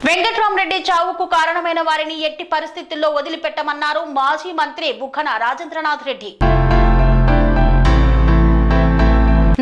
వెంకట్రామరెడ్డి చావుకు కారణమైన వారిని ఎట్టి పరిస్థితుల్లో వదిలిపెట్టమన్నారు మాజీ మంత్రి బుగ్గన రాజేంద్రనాథ్ రెడ్డి.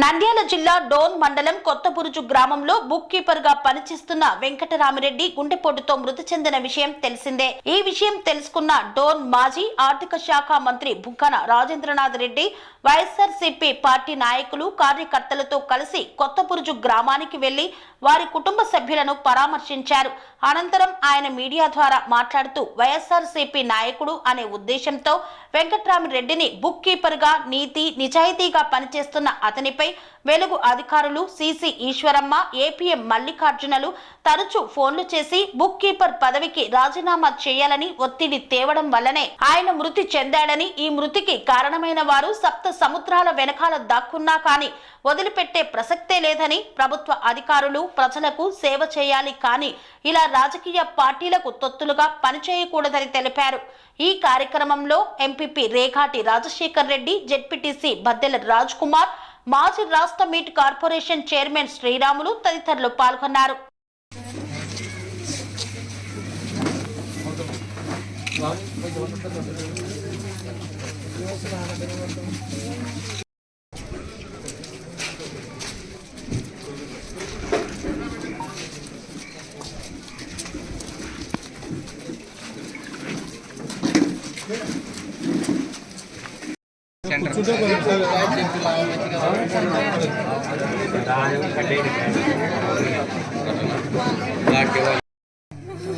నంద్యాల జిల్లా డోన్ మండలం కొత్తబురుజు గ్రామంలో బుక్ కీపర్ గా పనిచేస్తున్న వెంకటరామిరెడ్డి గుండెపోటుతో మృతి చెందిన విషయం తెలిసిందే. ఈ విషయం తెలుసుకున్న డోన్ మాజీ ఆర్థిక శాఖ మంత్రి బుగ్గన రాజేంద్రనాథ్ రెడ్డి వైఎస్ఆర్సీపీ పార్టీ నాయకులు కార్యకర్తలతో కలిసి కొత్తబురుజు గ్రామానికి వెళ్లి వారి కుటుంబ సభ్యులను పరామర్శించారు. అనంతరం ఆయన మీడియా ద్వారా మాట్లాడుతూ వైఎస్ఆర్సీపీ నాయకుడు అనే ఉద్దేశంతో వెంకట్రామిరెడ్డిని బుక్ కీపర్ గా నీతి నిజాయితీగా పనిచేస్తున్న అతనిపై వెలుగు అధికారులు సిసి ఈశ్వరమ్మ, ఏపీఎం మల్లికార్జునలు తరచూ ఫోన్లు చేసి బుక్ కీపర్ పదవికి రాజీనామా చేయాలని ఒత్తిడి తేవడం వల్లనే ఆయన మృతి చెందాడని, ఈ మృతికి కారణమైన వారు సప్త సముద్రాల వెనకాల దాక్కున్నా కానీ వదిలిపెట్టే ప్రసక్తే లేదని, ప్రభుత్వ అధికారులు ప్రజలకు సేవ చేయాలి కానీ ఇలా రాజకీయ పార్టీలకు తొత్తులుగా పనిచేయకూడదని తెలిపారు. ఈ కార్యక్రమంలో ఎంపీపీ రేఖాటి రాజశేఖర్ రెడ్డి, జెడ్పీటీసీ బద్దెల రాజ్ కుమార్, మాజీ రాష్ట్ర మీట్ కార్పొరేషన్ చైర్మన్ శ్రీరాములు తదితరులు పాల్గొన్నారు.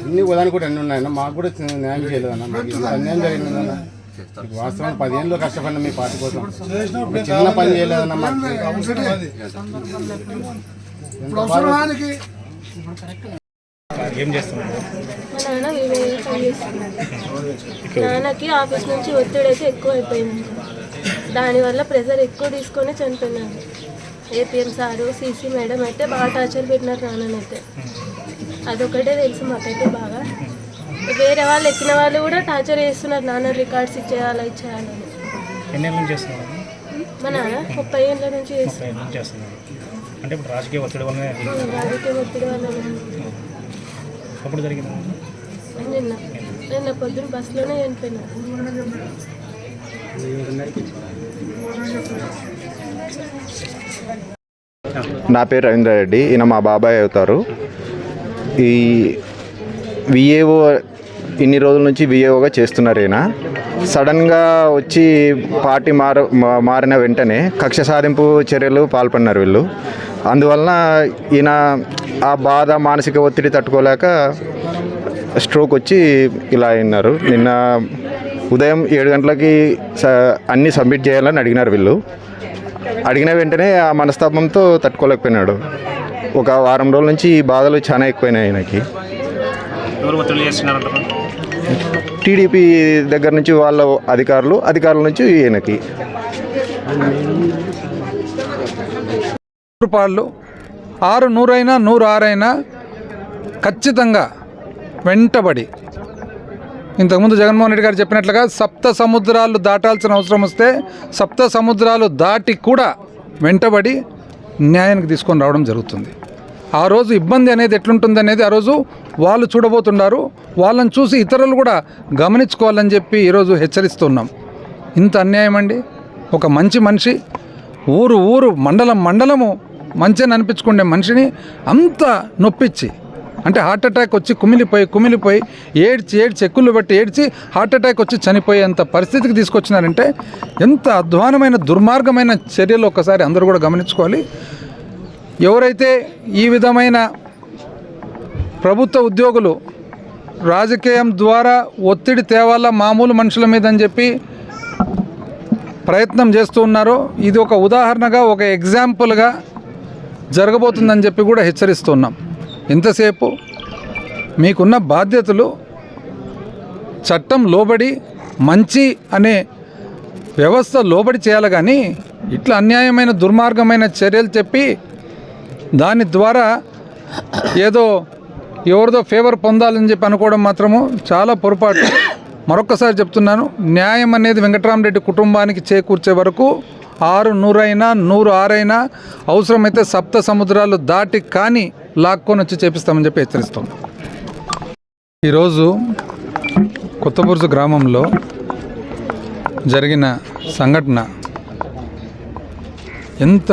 ఇన్ని ఉదాహరణ కూడా అన్నీ ఉన్నాయన్న, మాకు కూడా న్యాయం చేయలేదన్న. మాకు అన్యాయం జరిగిందన్న. వాస్తవం 10 ఏళ్ళు కష్టపడిన మీ పార్టీ కోసం చిన్న పని చేయలేదన్న. మాకు ఏం చేస్తున్నారు? మా నాన్న వివేక పని చేస్తున్నాడు. నాన్నకి ఆఫీస్ నుంచి ఒత్తిడి అయితే ఎక్కువ అయిపోయింది. దానివల్ల ప్రెజర్ ఎక్కువ తీసుకొని చనిపోయినాను. ఏపీఎం సారు, సీసీ మేడం అయితే బాగా టార్చర్ పెట్టినారు నాన్ననైతే. అదొకటే తెలుసు మాకైతే బాగా. వేరే వాళ్ళు ఎక్కిన వాళ్ళు కూడా టార్చర్ చేస్తున్నారు, నాన్న రికార్డ్స్ ఇచ్చేయాలి ఇచ్చేయాలని. ఎన్నేళ్ళ నుంచి చేస్తున్నారు? మా నాన్న 30 ఏళ్ళ నుంచి చేస్తున్నారు. అంటే ఇప్పుడు రాజకీయ ఒత్తిడి వల్ల రాజకీయ ఒత్తిడి వల్ల ఎప్పుడు జరిగింది? నిన్న పొద్దున్న బస్సులోనే చనిపోయినారు. నా పేరు రవీంద్రారెడ్డి, ఈయన మా బాబాయ్ అవుతారు. ఈ విఏఓ ఇన్ని రోజుల నుంచి విఏఓగా చేస్తున్నారు. ఈయన సడన్గా వచ్చి పార్టీ మారిన వెంటనే కక్ష సాధింపు చర్యలు పాల్పడినారు వీళ్ళు. అందువలన ఈయన ఆ బాధ, మానసిక ఒత్తిడి తట్టుకోలేక స్ట్రోక్ వచ్చి ఇలా అయినారు. నిన్న ఉదయం 7 గంటలకి అన్నీ సబ్మిట్ చేయాలని అడిగినారు వీళ్ళు. అడిగిన వెంటనే ఆ మనస్తాపంతో తట్టుకోలేకపోయినాడు. ఒక వారం రోజుల నుంచి ఈ బాధలు చాలా ఎక్కువైనాయి ఆయనకి. టీడీపీ దగ్గర నుంచి వాళ్ళ అధికారుల నుంచి ఈయనకి. రూపాయలు 6 100 అయినా 106 అయినా ఖచ్చితంగా వెంటబడి, ఇంతకుముందు జగన్మోహన్ రెడ్డి గారు చెప్పినట్లుగా సప్త సముద్రాలు దాటాల్సిన అవసరం వస్తే సప్త సముద్రాలు దాటి కూడా వెంటబడి న్యాయానికి తీసుకొని రావడం జరుగుతుంది. ఆ రోజు ఇబ్బంది అనేది ఎట్లుంటుంది అనేది ఆ రోజు వాళ్ళు చూడబోతున్నారు. వాళ్ళని చూసి ఇతరులు కూడా గమనించుకోవాలని చెప్పి ఈరోజు హెచ్చరిస్తున్నాం. ఇంత అన్యాయం అండి. ఒక మంచి మనిషి, ఊరు మండలము మంచిని అనిపించుకునే మనిషిని అంత నొప్పించి, అంటే హార్ట్ అటాక్ వచ్చి కుమిలిపోయి ఏడ్చి చెక్కులు బట్టి ఏడ్చి హార్ట్ అటాక్ వచ్చి చనిపోయేంత పరిస్థితికి తీసుకొచ్చినారంటే ఎంత అధ్వానమైన దుర్మార్గమైన చర్యలు ఒక్కసారి అందరూ కూడా గమనించుకోవాలి. ఎవరైతే ఈ విధమైన ప్రభుత్వ ఉద్యోగులు రాజకీయం ద్వారా ఒత్తిడి తేవాలా మామూలు మనుషుల మీద అని చెప్పి ప్రయత్నం చేస్తూ ఉన్నారో, ఇది ఒక ఉదాహరణగా, ఒక ఎగ్జాంపుల్గా జరగబోతుందని చెప్పి కూడా హెచ్చరిస్తున్నాం. ఇంతసేపు మీకున్న బాధ్యతలు చట్టం లోబడి, మంచి అనే వ్యవస్థ లోబడి చేయాలి కానీ ఇట్లా అన్యాయమైన దుర్మార్గమైన చర్యలు చెప్పి దాని ద్వారా ఏదో ఎవరిదో ఫేవర్ పొందాలని చెప్పి అనుకోవడం మాత్రము చాలా పొరపాటు. మరొక్కసారి చెప్తున్నాను, న్యాయం అనేది వెంకట్రామరెడ్డి కుటుంబానికి చేకూర్చే వరకు 6 100 అయినా 106 అయినా అవసరమైతే సప్త సముద్రాలు దాటి కానీ లాక్కొని వచ్చి చేపిస్తామని చెప్పి హెచ్చరిస్తాం. ఈరోజు కొత్తబుర్జు గ్రామంలో జరిగిన సంఘటన ఎంత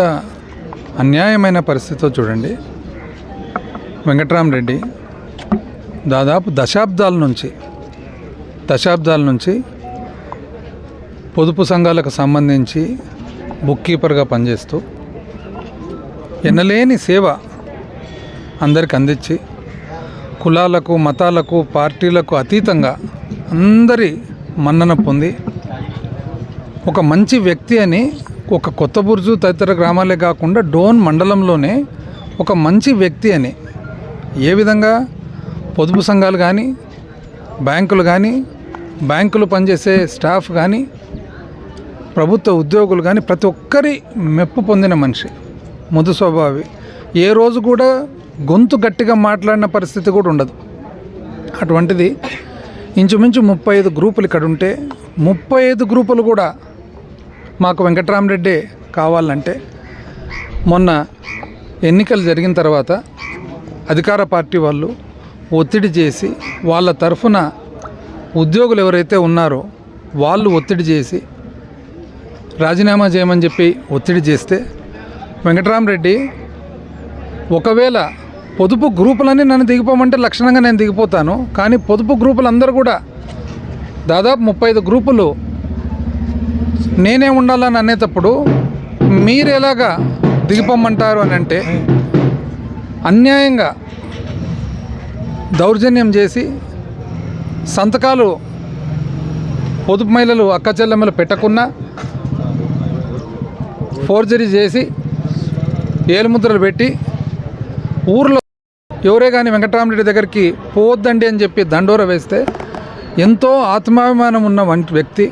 అన్యాయమైన పరిస్థితితో చూడండి. వెంకట్రామరెడ్డి దాదాపు దశాబ్దాల నుంచి పొదుపు సంఘాలకు సంబంధించి బుక్ కీపర్గా పనిచేస్తూ ఎనలేని సేవ అందరికి అందించి కులాలకు మతాలకు పార్టీలకు అతీతంగా అందరి మన్నన పొంది ఒక మంచి వ్యక్తి అని ఒక కొత్తబుర్జు తదితర గ్రామాలే కాకుండా డోన్ మండలంలోనే ఒక మంచి వ్యక్తి అని ఏ విధంగా పొదుపు సంఘాలు కానీ బ్యాంకులు కానీ బ్యాంకులు పనిచేసే స్టాఫ్ కానీ ప్రభుత్వ ఉద్యోగులు కానీ ప్రతి ఒక్కరి మెప్పు పొందిన మనిషి, మృదు స్వభావి. ఏ రోజు కూడా గొంతు గట్టిగా మాట్లాడిన పరిస్థితి కూడా ఉండదు. అటువంటిది ఇంచుమించు 35 గ్రూపులు ఇక్కడ ఉంటే 35 గ్రూపులు కూడా మాకు వెంకట్రామరెడ్డి కావాలంటే మొన్న ఎన్నికలు జరిగిన తర్వాత అధికార పార్టీ వాళ్ళు ఒత్తిడి చేసి వాళ్ళ తరఫున ఉద్యోగులు ఎవరైతే ఉన్నారో వాళ్ళు ఒత్తిడి చేసి రాజీనామా చేయమని చెప్పి ఒత్తిడి చేస్తే వెంకట్రామరెడ్డి ఒకవేళ పొదుపు గ్రూపులన్నీ నన్ను దిగిపోమంటే లక్షణంగా నేను దిగిపోతాను, కానీ పొదుపు గ్రూపులు అందరూ కూడా దాదాపు 35 గ్రూపులు నేనే ఉండాలని అనేటప్పుడు మీరు ఎలాగా దిగిపోమంటారు అని అంటే అన్యాయంగా దౌర్జన్యం చేసి సంతకాలు పొదుపు మహిళలు అక్క చెల్లెమ్మలు పెట్టకున్నా ఫోర్జరీ చేసి ఏలుముద్రలు పెట్టి ఊర్లో ఎవరే కానీ వెంకట్రామరెడ్డి దగ్గరికి పోవద్దండి అని చెప్పి దండోర వేస్తే ఎంతో ఆత్మాభిమానం ఉన్న వంటి వ్యక్తి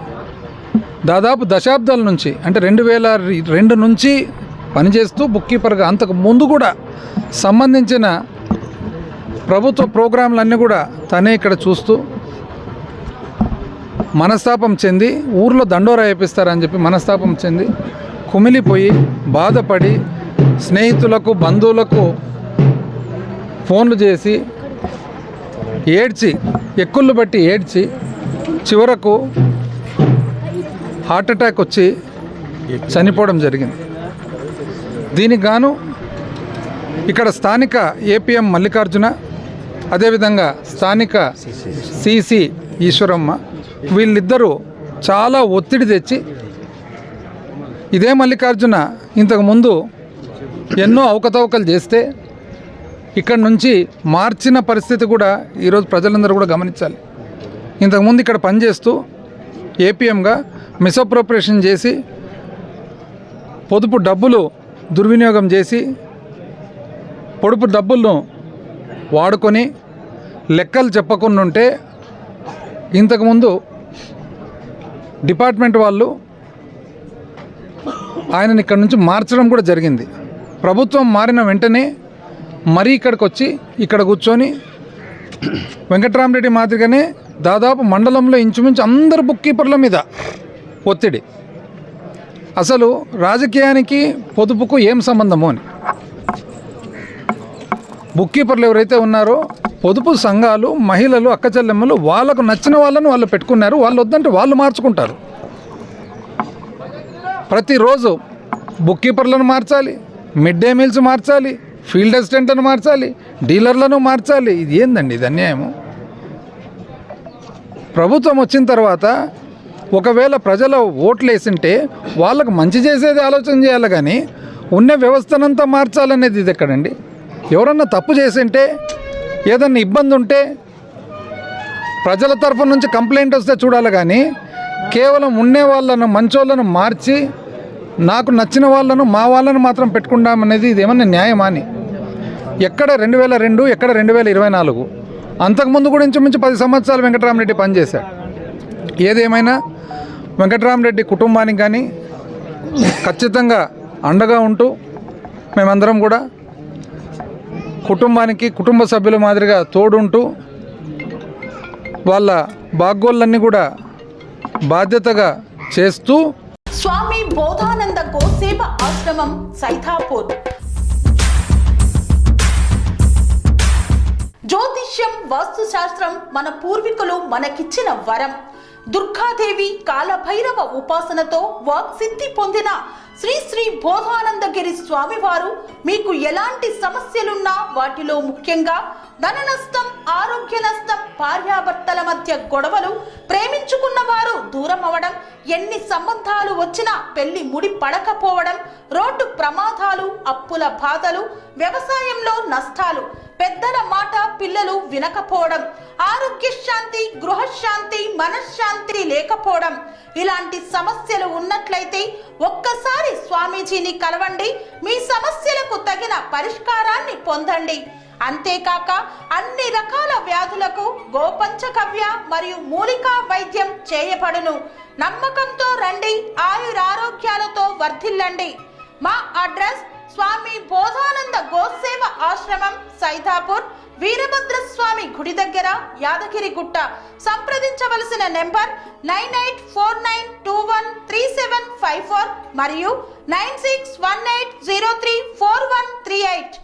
దాదాపు దశాబ్దాల నుంచి అంటే 2002 నుంచి పనిచేస్తూ బుక్ కీపర్గా అంతకు ముందు కూడా సంబంధించిన ప్రభుత్వ ప్రోగ్రాంలన్నీ కూడా తనే ఇక్కడ చూస్తూ మనస్తాపం చెంది ఊర్లో దండోరా వేపిస్తారని చెప్పి మనస్తాపం చెంది కుమిలిపోయి బాధపడి స్నేహితులకు బంధువులకు ఫోన్లు చేసి ఏడ్చి ఎక్కుళ్ళు బట్టి ఏడ్చి చివరకు హార్ట్ అటాక్ వచ్చి చనిపోవడం జరిగింది. దీనికి గాను ఇక్కడ స్థానిక ఏపీఎం మల్లికార్జున, అదేవిధంగా స్థానిక సిసి ఈశ్వరమ్మ వీళ్ళిద్దరూ చాలా ఒత్తిడి తెచ్చి ఇదే మల్లికార్జున ఇంతకుముందు ఎన్నో అవకతవకలు చేస్తే ఇక్కడ నుంచి మార్చిన పరిస్థితి కూడా ఈరోజు ప్రజలందరూ కూడా గమనించాలి. ఇంతకుముందు ఇక్కడ పనిచేస్తూ ఏపీఎంగా మిస్అప్రోప్రియేషన్ చేసి పొదుపు డబ్బులు దుర్వినియోగం చేసి పొదుపు డబ్బులను వాడుకొని లెక్కలు చెప్పకుండా ఉంటే ఇంతకుముందు డిపార్ట్మెంట్ వాళ్ళు ఆయనని ఇక్కడ నుంచి మార్చడం కూడా జరిగింది. ప్రభుత్వం మారిన వెంటనే మరీ ఇక్కడికి వచ్చి ఇక్కడ కూర్చొని వెంకట్రామరెడ్డి మాదిరిగానే దాదాపు మండలంలో ఇంచుమించు అందరు బుక్ కీపర్ల మీద ఒత్తిడి. అసలు రాజకీయానికి పొదుపుకు ఏం సంబంధము అని బుక్ కీపర్లు ఎవరైతే ఉన్నారో పొదుపు సంఘాలు మహిళలు అక్క చెల్లెమ్మలు వాళ్ళకు నచ్చిన వాళ్ళను వాళ్ళు పెట్టుకున్నారు. వాళ్ళు వద్దంటే వాళ్ళు మార్చుకుంటారు. ప్రతిరోజు బుక్ కీపర్లను మార్చాలి, మిడ్ డే మీల్స్ మార్చాలి, ఫీల్డ్ అసిస్టెంట్లను మార్చాలి, డీలర్లను మార్చాలి. ఇది ఏందండి, ఇది అన్యాయము. ప్రభుత్వం వచ్చిన తర్వాత ఒకవేళ ప్రజల ఓట్లు వేసింటే వాళ్ళకు మంచి చేసేది ఆలోచన చేయాలి, కానీ ఉన్న వ్యవస్థనంతా మార్చాలనేది ఇది ఎక్కడండి? ఎవరన్నా తప్పు చేసింటే ఏదన్నా ఇబ్బంది ఉంటే ప్రజల తరఫు నుంచి కంప్లైంట్ వస్తే చూడాలి, కానీ కేవలం ఉండే వాళ్ళను మంచోళ్ళను మార్చి నాకు నచ్చిన వాళ్ళను మా వాళ్ళను మాత్రం పెట్టుకుంటామనేది ఇదేమన్నా న్యాయమా అని. ఎక్కడ 2002, ఎక్కడ 2024, అంతకుముందు కూడా ఇంచుమించు 10 సంవత్సరాలు వెంకట్రామరెడ్డి పనిచేశాడు. ఏదేమైనా వెంకట్రామరెడ్డి కుటుంబానికి కానీ ఖచ్చితంగా అండగా ఉంటూ మేమందరం కూడా కుటుంబానికి కుటుంబ సభ్యుల మాదిరిగా తోడుంటూ వాళ్ళ బాగోళ్ళన్నీ కూడా బాధ్యతగా చేస్తూ స్వామి బోధానంద గోసేవ ఆశ్రమం సైథాపూర్ జ్యోతిష జ్యోతిష్యం, వాస్తుశాస్త్రం మన పూర్వీకులు మనకిచ్చిన వరం. దుర్గాదేవి, కాలభైరవ ఉపాసనతో వాక్సిద్ధి పొందిన శ్రీ శ్రీ బోధానందగిరి స్వామివారు మీకు ఎలాంటి సమస్యలున్నా, వాటిలో ముఖ్యంగా ధన నష్టం, ఆరోగ్య నష్టం, భార్యాభర్తల మధ్య గొడవలు, ప్రేమించుకున్న వారు దూరం అవడం, ఎన్ని సంబంధాలు వచ్చినా పెళ్లి ముడి పడకపోవడం, రోడ్డు ప్రమాదాలు, అప్పుల బాధలు, వ్యవసాయంలో నష్టాలు, పెద్దల మాట పిల్లలు వినకపోవడం, ఆరోగ్య శాంతి, గృహశాంతి, మనశ్శాంతి లేకపోవడం, ఇలాంటి సమస్యలు ఉన్నట్లయితే ఒక్కసారి స్వామీజీని కలవండి. మీ సమస్యలకు తగిన పరిష్కారాన్ని పొందండి. అంతేకాక అన్ని రకాల వ్యాధులకు గోపంచకవ్య మరియు మూలికా వైద్యం చేయబడును. నమ్మకంతో రండి, ఆయురారోగ్యాలతో వర్ధిల్లండి. మా అడ్రస్ స్వామి బోధానంద గోసేవ ఆశ్రమం, సైదాపూర్, వీరభద్రస్వామి గుడి దగ్గర, యాదగిరిగుట్ట. సంప్రదించవలసిన నెంబర్ 9849213754 మరియు 9618034138.